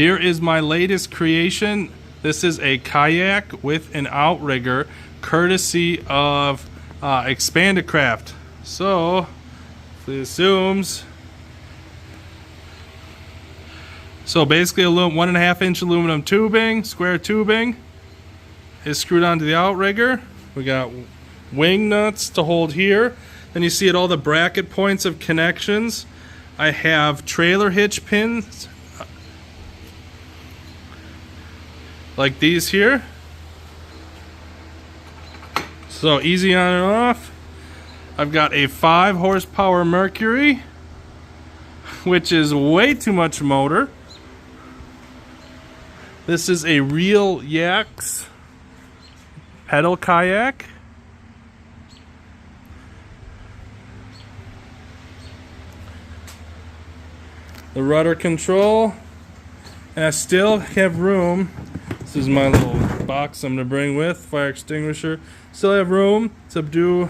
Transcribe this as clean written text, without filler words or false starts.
Here is my latest creation. This is a kayak with an outrigger, courtesy of Expandacraft. So, if it zooms. So basically, 1.5 inch aluminum tubing, square tubing, is screwed onto the outrigger. We got wing nuts to hold here. Then you see at all the bracket points of connections, I have trailer hitch pins like these here. So easy on and off. I've got a 5 horsepower Mercury, which is way too much motor. This is a real Yaks pedal kayak. The rudder control, and I still have room. This is my little box I'm going to bring with fire extinguisher. Still have room to do